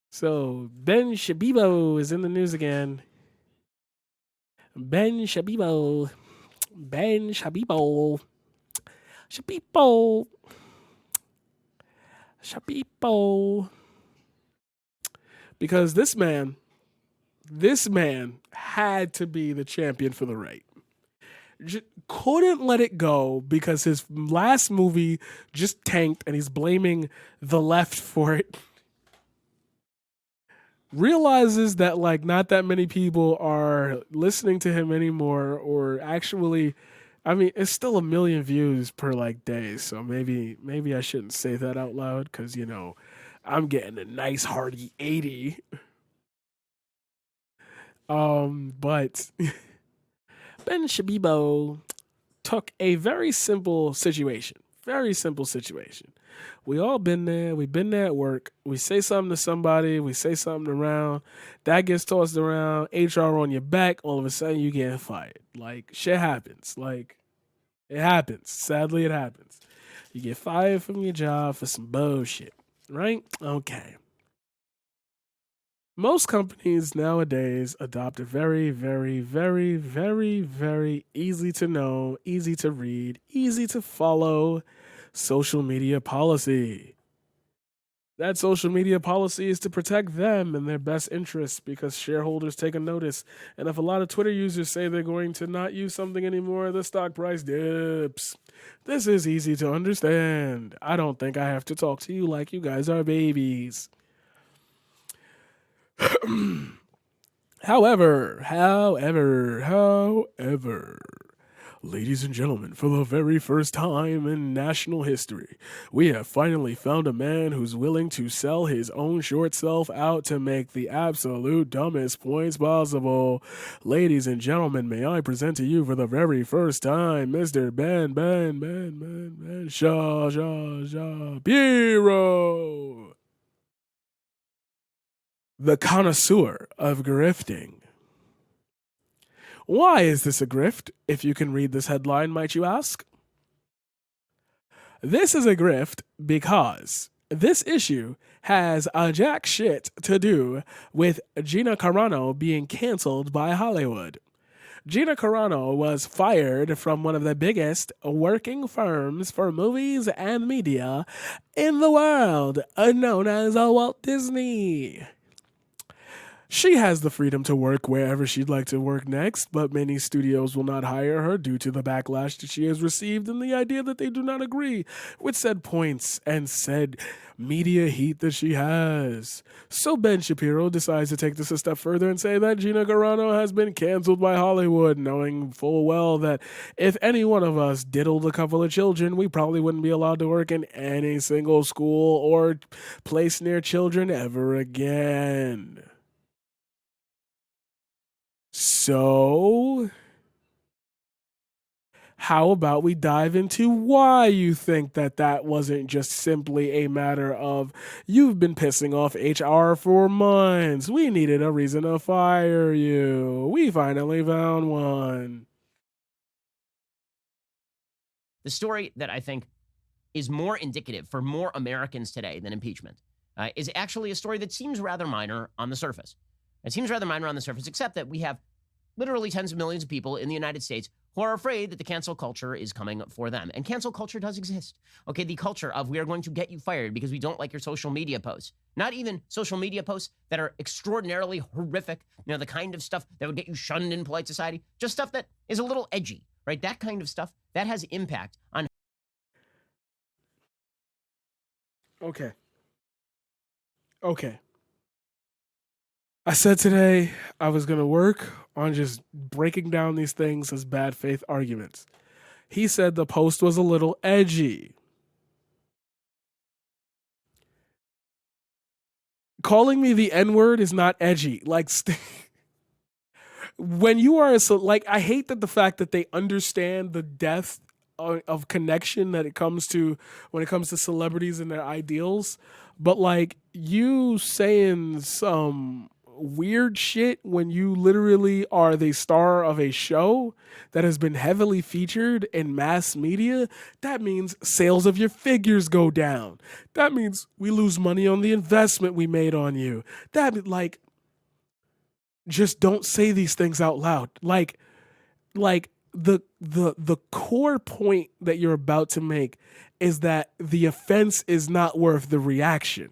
So Ben Shabibo is in the news again. Ben Shabibo. Ben Shabibo. Shabibo. Shabibo. Because this man had to be the champion for the right. Couldn't let it go because his last movie just tanked and he's blaming the left for it. Realizes that like not that many people are listening to him anymore or actually, I mean, it's still a million views per like day, so maybe I shouldn't say that out loud cuz I'm getting a nice hearty 80. But Ben Shabibo took a very simple situation. Very simple situation. We all been there. We've been there at work. We say something to somebody. We say something around. That gets tossed around. HR on your back. All of a sudden, you get fired. Like shit happens. Like it happens. Sadly, it happens. You get fired from your job for some bullshit. Right? Okay. Most companies nowadays adopt a very, very, very, very, very easy to know, easy to read, easy to follow social media policy. That social media policy is to protect them and their best interests because shareholders take a notice. And if a lot of Twitter users say they're going to not use something anymore, the stock price dips. This is easy to understand. I don't think I have to talk to you like you guys are babies. However, ladies and gentlemen, for the very first time in national history, we have finally found a man who's willing to sell his own short self out to make the absolute dumbest points possible. Ladies and gentlemen, may I present to you for the very first time Mr. Ben Shapiro, the connoisseur of grifting. Why is this a grift? If you can read this headline, might you ask? This is a grift because this issue has a jack shit to do with Gina Carano being canceled by Hollywood. Gina Carano was fired from one of the biggest working firms for movies and media in the world, known as Walt Disney. She has the freedom to work wherever she'd like to work next, but many studios will not hire her due to the backlash that she has received and the idea that they do not agree with said points and said media heat that she has. So Ben Shapiro decides to take this a step further and say that Gina Carano has been canceled by Hollywood, knowing full well that if any one of us diddled a couple of children, we probably wouldn't be allowed to work in any single school or place near children ever again. So, how about we dive into why you think that wasn't just simply a matter of you've been pissing off HR for months. We needed a reason to fire you. We finally found one. The story that I think is more indicative for more Americans today than impeachment is actually a story that seems rather minor on the surface. It seems rather minor on the surface, except that we have literally tens of millions of people in the United States who are afraid that the cancel culture is coming for them. And cancel culture does exist. Okay, the culture of we are going to get you fired because we don't like your social media posts. Not even social media posts that are extraordinarily horrific, the kind of stuff that would get you shunned in polite society, just stuff that is a little edgy, right? That kind of stuff, that has impact on. Okay. I said today I was going to work on just breaking down these things as bad faith arguments. He said the post was a little edgy. Calling me the N word is not edgy. Like, when you are I hate that the fact that they understand the depth of connection that it comes to when it comes to celebrities and their ideals, but like you saying some weird shit when you literally are the star of a show that has been heavily featured in mass media, that means sales of your figures go down. That means we lose money on the investment we made on you. That, like, just don't say these things out loud. Like the core point that you're about to make is that the offense is not worth the reaction.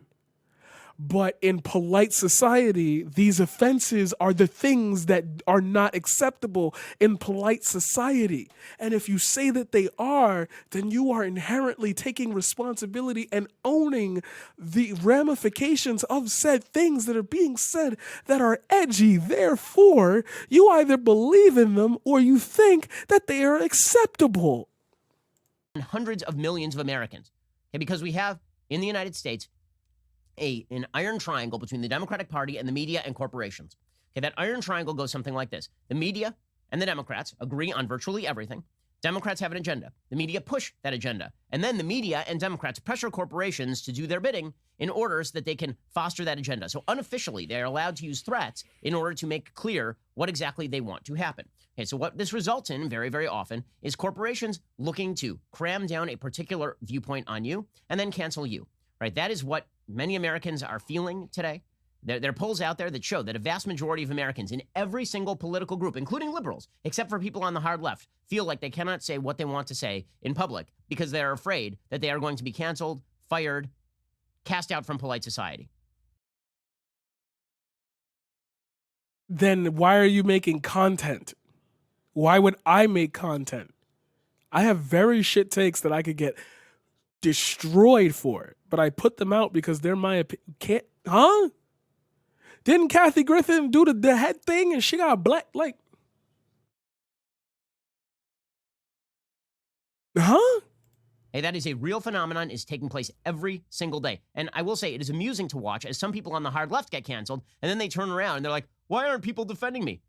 But in polite society, these offenses are the things that are not acceptable in polite society. And if you say that they are, then you are inherently taking responsibility and owning the ramifications of said things that are being said that are edgy. Therefore, you either believe in them or you think that they are acceptable. Hundreds of millions of Americans. Okay, because we have in the United States an iron triangle between the Democratic Party and the media and corporations. Okay, that iron triangle goes something like this. The media and the Democrats agree on virtually everything. Democrats have an agenda. The media push that agenda. And then the media and Democrats pressure corporations to do their bidding in order so that they can foster that agenda. So unofficially, they're allowed to use threats in order to make clear what exactly they want to happen. Okay, so what this results in very, very often is corporations looking to cram down a particular viewpoint on you and then cancel you. Right? That is what many Americans are feeling today. There are polls out there that show that a vast majority of Americans in every single political group, including liberals, except for people on the hard left, feel like they cannot say what they want to say in public because they're afraid that they are going to be canceled, fired, cast out from polite society. Then why are you making content? Why would I make content? I have very shit takes that I could get destroyed for it, but I put them out because they're my opinion. Huh? Didn't Kathy Griffin do the head thing and she got black? Like, huh? Hey, that is a real phenomenon, is taking place every single day. And I will say it is amusing to watch as some people on the hard left get canceled, and then they turn around and they're like, why aren't people defending me?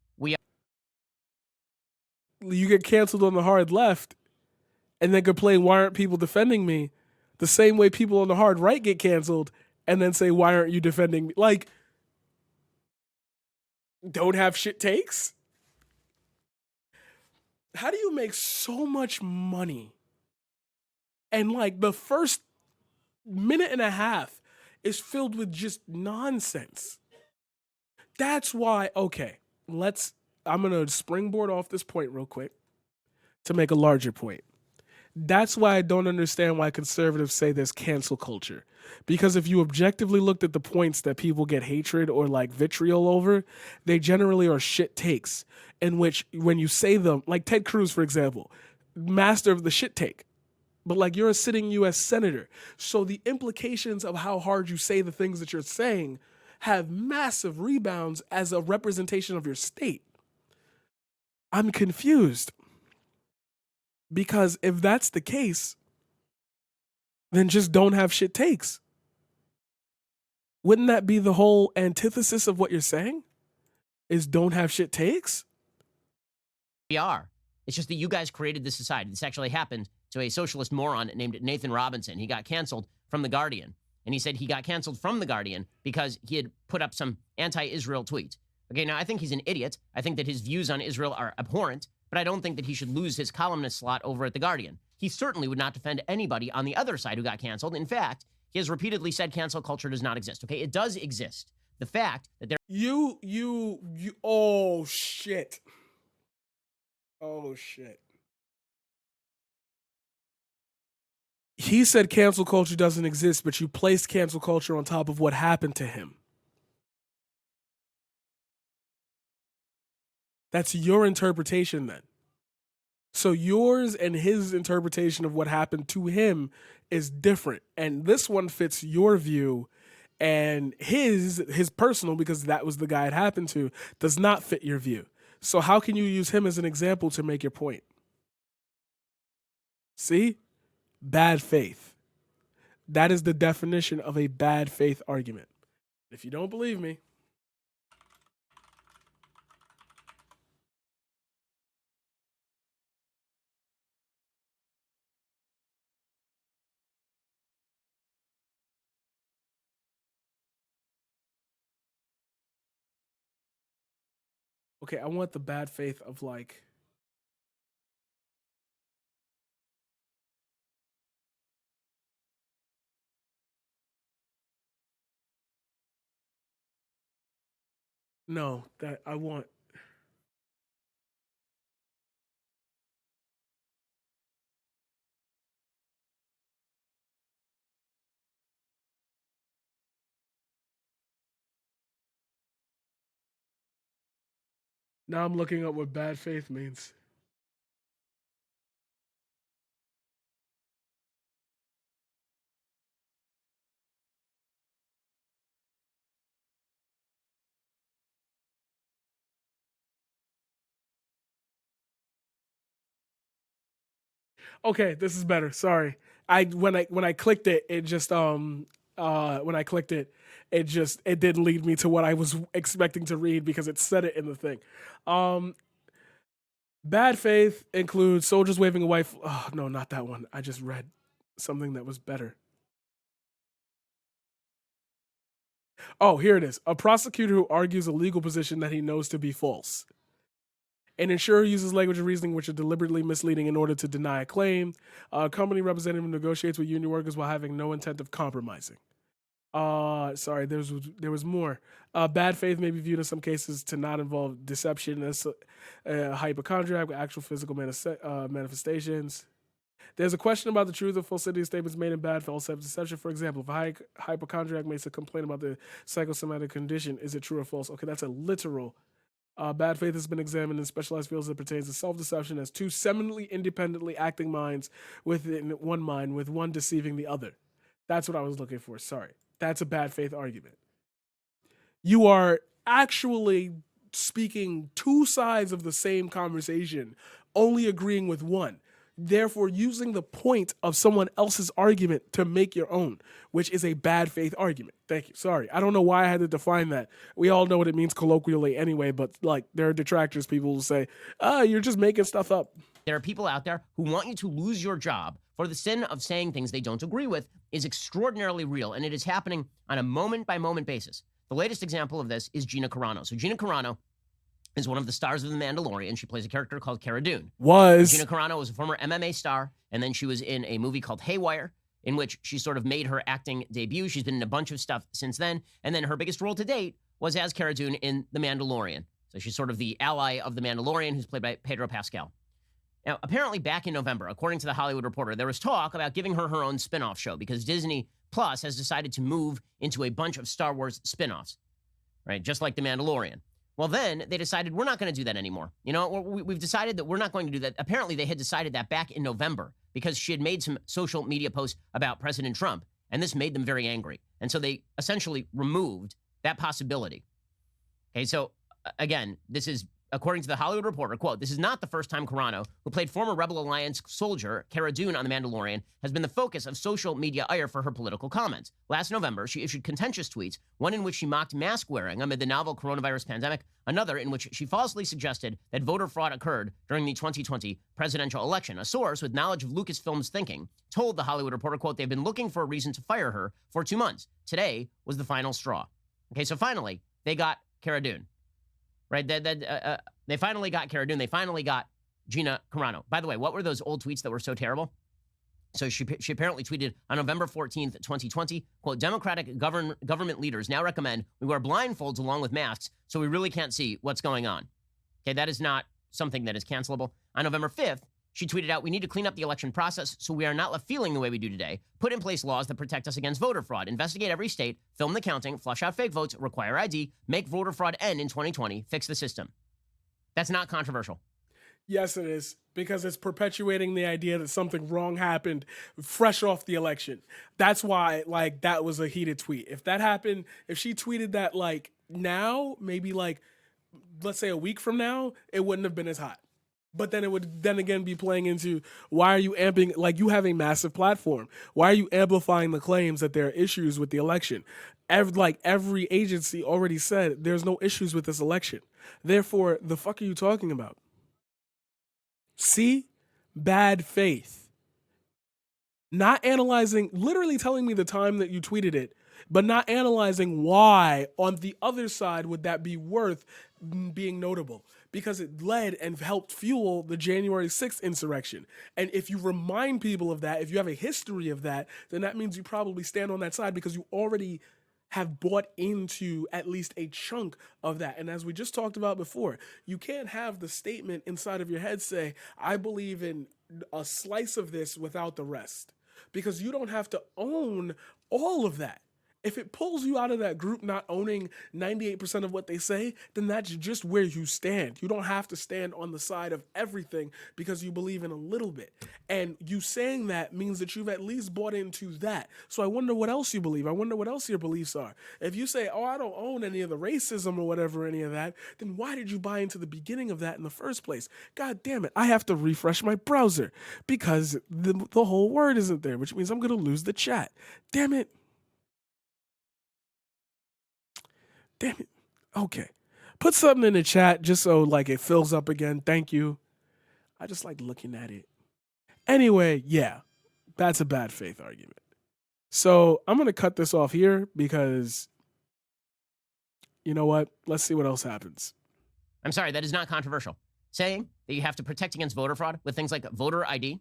You get canceled on the hard left and then complain, why aren't people defending me? The same way people on the hard right get canceled and then say, why aren't you defending me? Like, don't have shit takes? How do you make so much money? And like the first minute and a half is filled with just nonsense. That's why, okay, I'm going to springboard off this point real quick to make a larger point. That's why I don't understand why conservatives say there's cancel culture. Because if you objectively looked at the points that people get hatred or like vitriol over, they generally are shit takes. In which, when you say them, like Ted Cruz, for example, master of the shit take. But like, you're a sitting U.S. senator. So the implications of how hard you say the things that you're saying have massive rebounds as a representation of your state. I'm confused. Because if that's the case, then just don't have shit takes. Wouldn't that be the whole antithesis of what you're saying? Is don't have shit takes? We are. It's just that you guys created this society. This actually happened to a socialist moron named Nathan Robinson. He got canceled from The Guardian. And he said he got canceled from The Guardian because he had put up some anti-Israel tweets. Okay, now I think he's an idiot. I think that his views on Israel are abhorrent, but I don't think that he should lose his columnist slot over at The Guardian. He certainly would not defend anybody on the other side who got canceled. In fact, he has repeatedly said cancel culture does not exist. Okay, it does exist. The fact that there... Oh, shit. Oh, shit. He said cancel culture doesn't exist, but you placed cancel culture on top of what happened to him. That's your interpretation then. So yours and his interpretation of what happened to him is different. And this one fits your view, and his personal, because that was the guy it happened to, does not fit your view. So how can you use him as an example to make your point? See? Bad faith. That is the definition of a bad faith argument. If you don't believe me, Okay, I want the bad faith of like. No, that I want. Now I'm looking up what bad faith means. Okay, this is better. Sorry. I clicked it, it just when I clicked it, it didn't lead me to what I was expecting to read because it said it in the thing. Um Bad faith includes soldiers waving a white oh no, not that one. I just read something that was better. Oh, here it is. A prosecutor who argues a legal position that he knows to be false. An insurer uses language and reasoning which are deliberately misleading in order to deny a claim. A company representative negotiates with union workers while having no intent of compromising. Sorry, there was more. Bad faith may be viewed in some cases to not involve deception as hypochondriac with actual physical manifestations. There's a question about the truth of falsity of statements made in bad false deception. For example, if a hypochondriac makes a complaint about the psychosomatic condition, is it true or false? Okay, that's a literal. Bad faith has been examined in specialized fields that pertains to self-deception as two seminally independently acting minds within one mind, with one deceiving the other. That's what I was looking for. Sorry. That's a bad faith argument. You are actually speaking two sides of the same conversation, only agreeing with one. Therefore, using the point of someone else's argument to make your own, which is a bad faith argument. Thank you. Sorry. I don't know why I had to define that. We all know what it means colloquially anyway, but like there are detractors, people will say, you're just making stuff up. There are people out there who want you to lose your job for the sin of saying things they don't agree with is extraordinarily real, and it is happening on a moment-by-moment basis. The latest example of this is Gina Carano. So Gina Carano is one of the stars of The Mandalorian. She plays a character called Cara Dune. Gina Carano was a former MMA star, and then she was in a movie called Haywire, in which she sort of made her acting debut. She's been in a bunch of stuff since then, and then her biggest role to date was as Cara Dune in The Mandalorian. So she's sort of the ally of The Mandalorian, who's played by Pedro Pascal. Now, apparently back in November, according to The Hollywood Reporter, there was talk about giving her her own spin-off show because Disney Plus has decided to move into a bunch of Star Wars spin-offs, right? Just like The Mandalorian. Well, then they decided we're not going to do that anymore. You know, we've decided that we're not going to do that. Apparently, they had decided that back in November because she had made some social media posts about President Trump, and this made them very angry. And so they essentially removed that possibility. Okay, so again, this is, according to The Hollywood Reporter, quote, "This is not the first time Carano, who played former Rebel Alliance soldier Cara Dune on The Mandalorian, has been the focus of social media ire for her political comments. Last November, she issued contentious tweets, one in which she mocked mask wearing amid the novel coronavirus pandemic, another in which she falsely suggested that voter fraud occurred during the 2020 presidential election. A source with knowledge of Lucasfilm's thinking told The Hollywood Reporter, quote, they've been looking for a reason to fire her for 2 months. Today was the final straw." Okay, so finally, they got Cara Dune. Right? They finally got Cara Dune. They finally got Gina Carano. By the way, what were those old tweets that were so terrible? So she apparently tweeted on November 14th, 2020, quote, "Democratic government leaders now recommend we wear blindfolds along with masks so we really can't see what's going on." Okay, that is not something that is cancelable. On November 5th, she tweeted out, "We need to clean up the election process so we are not left feeling the way we do today. Put in place laws that protect us against voter fraud. Investigate every state. Film the counting. Flush out fake votes. Require ID. Make voter fraud end in 2020. Fix the system." That's not controversial. Yes, it is, because it's perpetuating the idea that something wrong happened fresh off the election. That's why, like, that was a heated tweet. If that happened, if she tweeted that, like, now, maybe, like, let's say a week from now, it wouldn't have been as hot. But then it would then again be playing into, why are you amping, like, you have a massive platform. Why are you amplifying the claims that there are issues with the election? Every agency already said there's no issues with this election. Therefore, the fuck are you talking about? See? Bad faith. Not analyzing, literally telling me the time that you tweeted it, but not analyzing why on the other side would that be worth being notable, because it led and helped fuel the January 6th insurrection. And if you remind people of that, if you have a history of that, then that means you probably stand on that side because you already have bought into at least a chunk of that. And as we just talked about before, you can't have the statement inside of your head say, I believe in a slice of this without the rest, because you don't have to own all of that. If it pulls you out of that group not owning 98% of what they say, then that's just where you stand. You don't have to stand on the side of everything because you believe in a little bit. And you saying that means that you've at least bought into that. So I wonder what else you believe. I wonder what else your beliefs are. If you say, oh, I don't own any of the racism or whatever, any of that, then why did you buy into the beginning of that in the first place? God damn it. I have to refresh my browser because the whole word isn't there, which means I'm going to lose the chat. Damn it. Damn it. Okay. Put something in the chat just so like it fills up again. Thank you. I just like looking at it. Anyway, yeah. That's a bad faith argument. So I'm going to cut this off here because you know what? Let's see what else happens. I'm sorry, that is not controversial. Saying that you have to protect against voter fraud with things like voter ID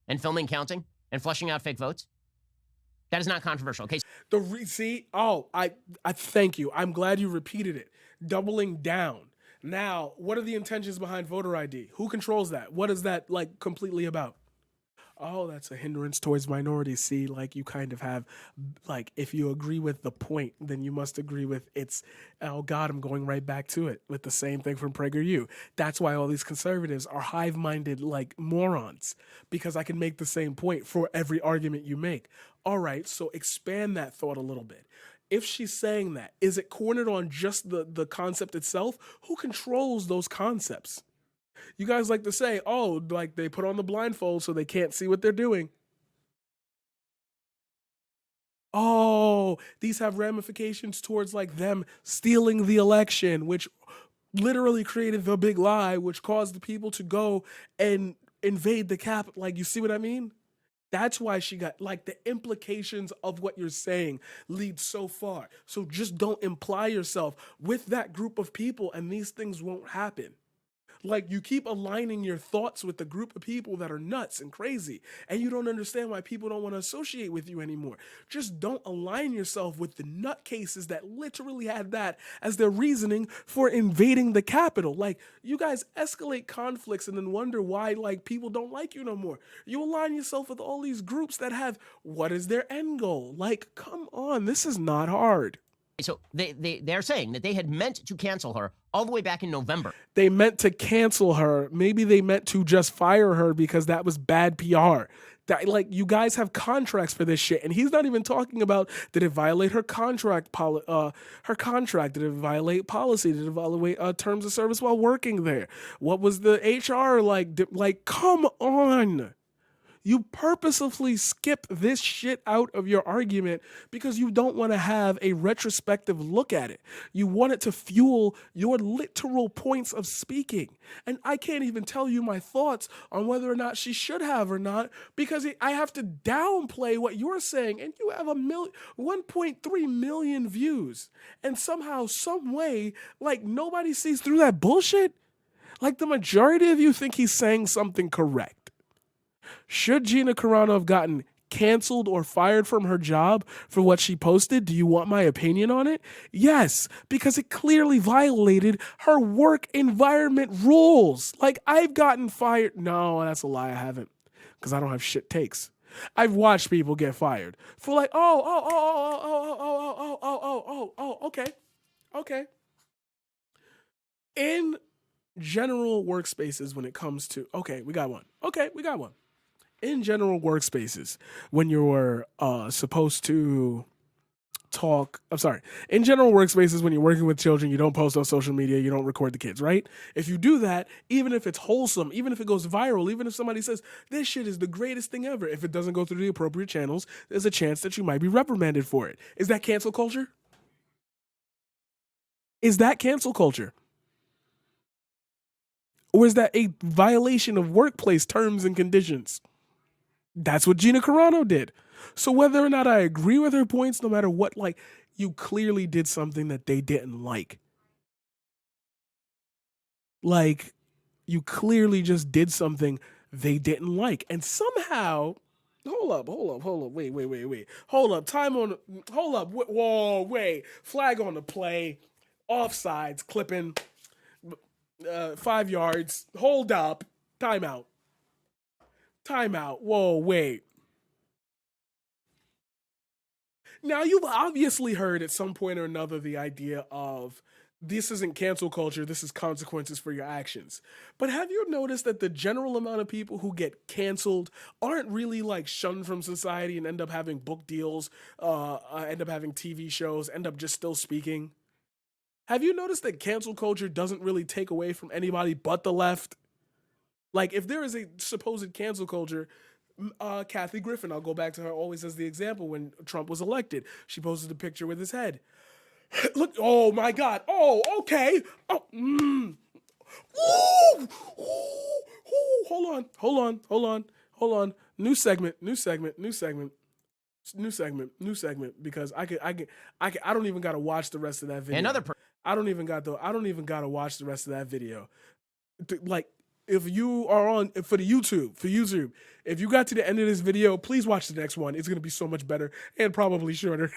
and filming counting and flushing out fake votes, that is not controversial. Okay. I thank you. I'm glad you repeated it. Doubling down. Now, what are the intentions behind voter ID? Who controls that? What is that like completely about? Oh, that's a hindrance towards minorities. See, like you kind of have, like, if you agree with the point, then you must agree with its, oh God, I'm going right back to it with the same thing from PragerU. That's why all these conservatives are hive-minded like morons, because I can make the same point for every argument you make. All right, so expand that thought a little bit. If she's saying that, is it cornered on just the concept itself? Who controls those concepts? You guys like to say, oh, like they put on the blindfold so they can't see what they're doing. Oh, these have ramifications towards like them stealing the election, which literally created the big lie, which caused the people to go and invade the Capitol. Like, you see what I mean? That's why she got, like, the implications of what you're saying lead so far. So just don't imply yourself with that group of people and these things won't happen. Like, you keep aligning your thoughts with the group of people that are nuts and crazy, and you don't understand why people don't want to associate with you anymore. Just don't align yourself with the nutcases that literally had that as their reasoning for invading the Capitol. Like, you guys escalate conflicts and then wonder why, like, people don't like you no more. You align yourself with all these groups that have, what is their end goal? Like, come on, this is not hard. So they're saying that they had meant to cancel her all the way back in November. They meant to cancel her. Maybe they meant to just fire her because that was bad PR. That, like, you guys have contracts for this shit, and he's not even talking about, did it violate her contract? Her contract, did it violate policy? Did it violate terms of service while working there? What was the HR like? Like, come on. You purposefully skip this shit out of your argument because you don't want to have a retrospective look at it. You want it to fuel your literal points of speaking. And I can't even tell you my thoughts on whether or not she should have or not because I have to downplay what you're saying. And you have 1.3 million views. And somehow, some way, like, nobody sees through that bullshit. Like, the majority of you think he's saying something correct. Should Gina Carano have gotten canceled or fired from her job for what she posted? Do you want my opinion on it? Yes, because it clearly violated her work environment rules. Like, I've gotten fired. No, that's a lie. I haven't, because I don't have shit takes. I've watched people get fired for like, okay. In general workspaces, when it comes to, we got one. In general workspaces, when you're supposed to talk, in general workspaces, when you're working with children, you don't post on social media, you don't record the kids, right? If you do that, even if it's wholesome, even if it goes viral, even if somebody says, this shit is the greatest thing ever, if it doesn't go through the appropriate channels, there's a chance that you might be reprimanded for it. Is that cancel culture? Is that cancel culture? Or is that a violation of workplace terms and conditions? That's what Gina Carano did. So whether or not I agree with her points, no matter what, like, you clearly did something that they didn't like. Like, you clearly just did something they didn't like. And somehow, hold up, wait. Hold up, hold up, whoa, wait. Flag on the play, offsides, clipping, 5 yards. Hold up, timeout. Whoa, wait. Now, you've obviously heard at some point or another the idea of this isn't cancel culture, this is consequences for your actions. But have you noticed that the general amount of people who get canceled aren't really like shunned from society and end up having book deals, end up having TV shows, end up just still speaking? Have you noticed that cancel culture doesn't really take away from anybody but the left? Like, if there is a supposed cancel culture, Kathy Griffin, I'll go back to her always as the example when Trump was elected. She posted a picture with his head. Look, oh my God. Oh, okay. Oh, Ooh, hold on. New segment, because I don't even gotta watch the rest of that video. I don't even gotta watch the rest of that video. Like, if you are on for YouTube, if you got to the end of this video, please watch the next one. It's gonna be so much better and probably shorter.